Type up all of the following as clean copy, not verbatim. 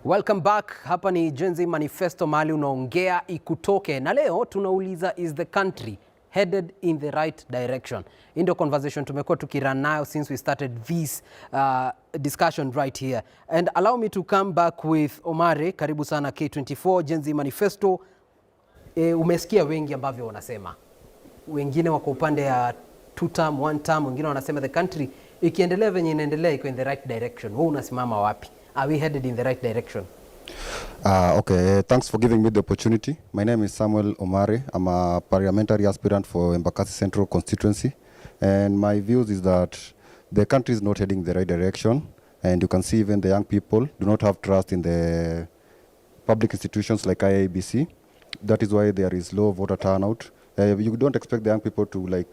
Welcome back. Hapa ni Gen Z Manifesto, mahali unaongea ikutoke. Na leo tunauliza, is the country headed in the right direction? In the conversation tumekuwa tukirun nayo since we started this discussion right here. And allow me to come back with Omare. Karibu sana K24 Gen Z Manifesto. Umesikia wengi ambavyo wanasema. Wengine wako upande ya 2 term, 1 term, wengine wanasema the country ikiendelea venye inaendelea iko in the right direction. Wewe unasimama wapi? Are we headed in the right direction? Okay, thanks for giving me the opportunity. My name is Samuel Omare. I'm a parliamentary aspirant for Embakasi Central constituency. And my views is that the country is not heading in the right direction. And you can see even the young people do not have trust in the public institutions like IABC. That is why there is low voter turnout. You don't expect the young people to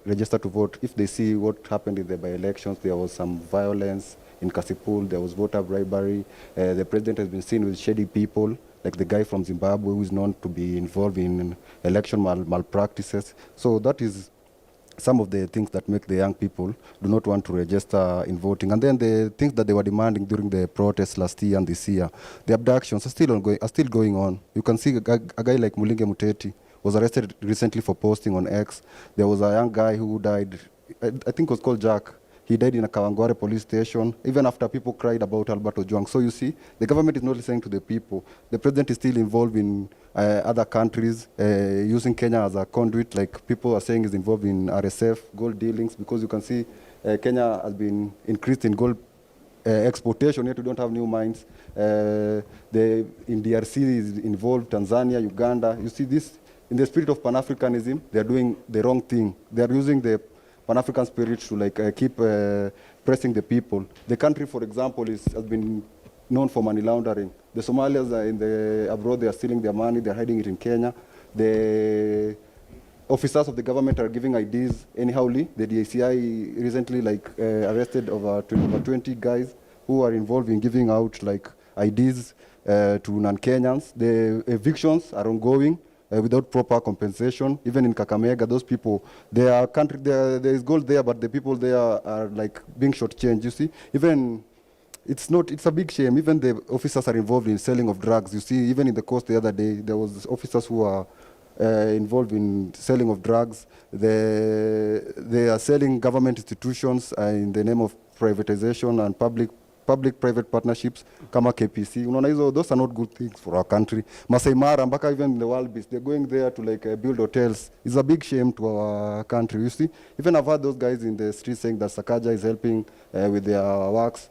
register to vote if they see what happened in the by-elections. There was some violence in Kasipul, there was voter bribery. The president has been seen with shady people, like the guy from Zimbabwe who is known to be involved in election malpractices. So that is some of the things that make the young people do not want to register in voting. And then the things that they were demanding during the protests last year and this year, the abductions are still going on. You can see a guy like Mulinge Muteti was arrested recently for posting on X. There was a young guy who died, I think it was called Jack. He died in a Kawangware police station, even after people cried about Alberto Juang. So you see, the government is not listening to the people. The president is still involved in other countries, using Kenya as a conduit, like people are saying is involved in RSF, gold dealings, because you can see Kenya has been increased in gold exportation, yet we don't have new mines. In DRC is involved, Tanzania, Uganda. You see this, in the spirit of Pan-Africanism, they are doing the wrong thing. They are using the Pan-African spirit to keep pressing the people. The country, for example, has been known for money laundering. The Somalians are abroad, they are stealing their money, they are hiding it in Kenya. The officers of the government are giving IDs anyhowly. The DCI recently arrested over 20 guys who are involved in giving out IDs to non-Kenyans. The evictions are ongoing. Without proper compensation. Even in Kakamega, those people, there is gold there, but the people there are being shortchanged. You see, even it's a big shame. Even the officers are involved in selling of drugs. You see, even in the coast the other day, there was officers who are involved in selling of drugs. They are selling government institutions in the name of privatization and public-private partnerships kama KPC. Those are not good things for our country. Masai Mara, mpaka even in the World Beast, they're going there to build hotels. It's a big shame to our country, you see. Even I've heard those guys in the street saying that Sakaja is helping with their works,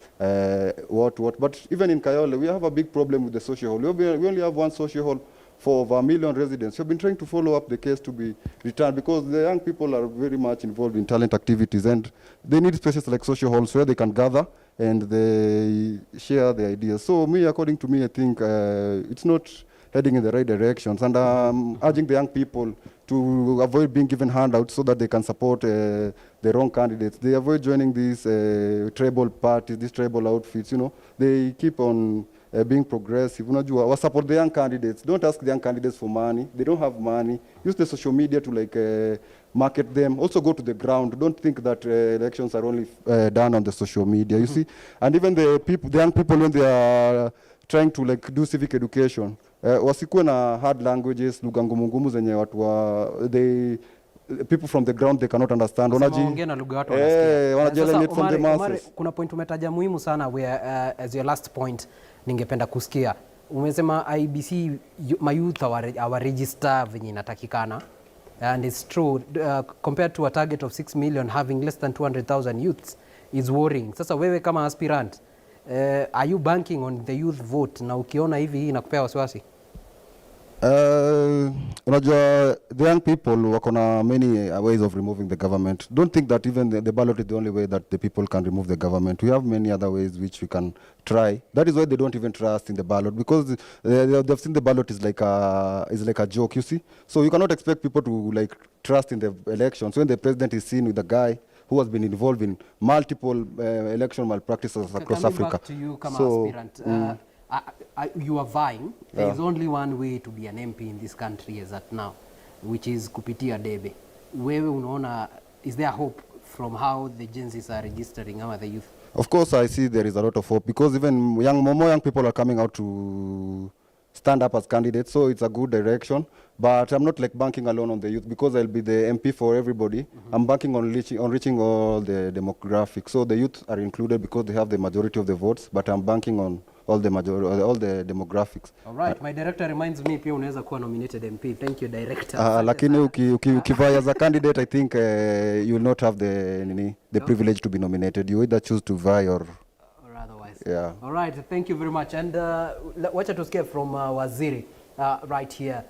what. But even in Kayole, we have a big problem with the social hall. We only have one social hall for over 1 million residents. We've been trying to follow up the case to be returned because the young people are very much involved in talent activities and they need spaces like social halls where they can gather and they share their ideas. So according to me, I think it's not heading in the right directions. And I'm urging the young people to avoid being given handouts so that they can support the wrong candidates. They avoid joining these tribal parties, these tribal outfits. They keep on being progressive. Support the young candidates. Don't ask the young candidates for money. They don't have money. Use the social media to market them. Also go to the ground. Don't think that elections are only done on the social media. You see, and even the young people when they are trying to do civic education, wasikuwe na hard languages, lugha ngumu zenye people from the ground they cannot understand. Wanaongea na lugha watu wanasikia. From the masses. Kuna point umetaja muhimu sana where as your last point ningependa kusikia. Umesema IBC mayouth our register venye inatakikana. And it's true, compared to a target of 6 million, having less than 200,000 youths is worrying. Sasa wewe kama aspirant, are you banking on the youth vote? Na ukiona hivi inakupea wasiwasi? The young people wako na many ways of removing the government. Don't think that even the ballot is the only way that the people can remove the government. We have many other ways which we can try. That is why they don't even trust in the ballot, because they've seen the ballot is like a joke, you see. So you cannot expect people to trust in the elections when the president is seen with a guy who has been involved in multiple election malpractices across Africa. Back to you, kama aspirant. You are vying. There is only one way to be an MP in this country as at now, which is kupitia debe. Wewe unaona, is there hope from how the Gen Zs are registering ama the youth? Of course, I see there is a lot of hope because even more young people are coming out to stand up as candidates, so it's a good direction. But I'm not like banking alone on the youth because I'll be the MP for everybody. I'm banking on reaching all the demographics. So the youth are included because they have the majority of the votes, but I'm banking on all the demographics. All right, my director reminds me pia unaweza kuwa nominated MP. Thank you, director. Lakini ukivai as a candidate, I think you will not have the privilege to be nominated. You either choose to vie or otherwise. Yeah. All right, thank you very much. And wacha tusikie from Waziri right here.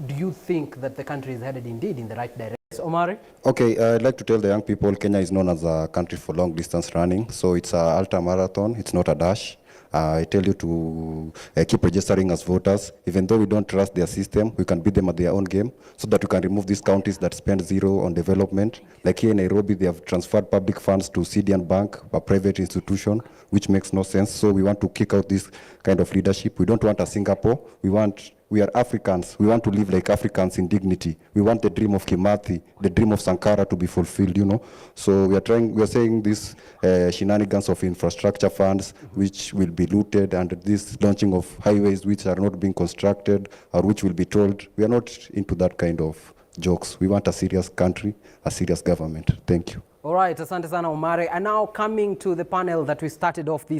Do you think that the country is headed indeed in the right direction? Omare? Okay, I'd like to tell the young people Kenya is known as a country for long distance running. So it's an ultra marathon, it's not a dash. I tell you to keep registering as voters. Even though we don't trust their system, we can beat them at their own game so that we can remove these counties that spend zero on development. Like here in Nairobi, they have transferred public funds to CDN Bank, a private institution, which makes no sense. So we want to kick out this kind of leadership. We don't want a Singapore. We are Africans. We want to live like Africans in dignity. We want the dream of Kimathi, the dream of Sankara to be fulfilled, you know. So we are saying this shenanigans of infrastructure funds, which will be looted, and this launching of highways which are not being constructed or which will be told. We are not into that kind of jokes. We want a serious country, a serious government. Thank you. All right, asante sana Omare. And now coming to the panel that we started off this